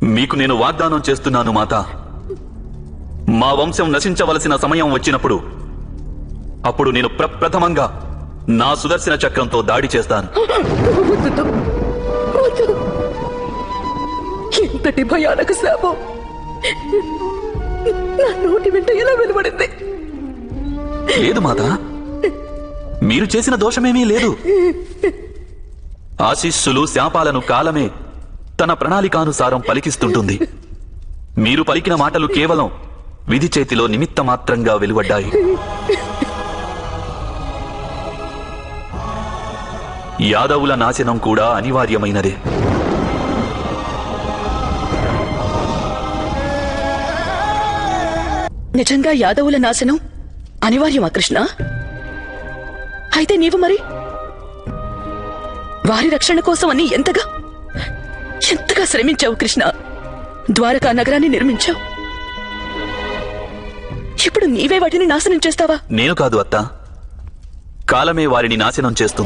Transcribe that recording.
మీకు నేను వాగ్దానం చేస్తున్నాను మాత, మా వంశం నశించవలసిన సమయం వచ్చినప్పుడు అప్పుడు నేను ప్రప్రథమంగా నా సుదర్శన చక్రంతో దాడి చేస్తాను. ఎంతటి భయానక శాపం నా నోటి వెంట ఎలా వెలువడింది? లేదు మాత, మీరు చేసిన దోషమేమీ లేదు. ఆశీస్సులు శాపాలను కాలమే తన ప్రణాళికానుసారం పలికిస్తుంటుంది. మీరు పలికిన మాటలు కేవలం విధి చేతిలో నిమిత్త మాత్రంగా వెలువడ్డాయి. యాదవుల నాశనం కూడా అనివార్యమైనదే. నిజంగా యాదవుల నాశనం అనివార్యమా కృష్ణ? అయితే నీవు మరి వారి రక్షణ కోసం అని ఎంతగా శ్రమించావు కృష్ణ. ద్వారకా నగరాన్ని నిర్మించావు. ఇప్పుడు నీవే వాటిని నాశనం చేస్తావా? నేను కాదు అత్త, కాలమే వారిని నాశనం చేస్తుంది.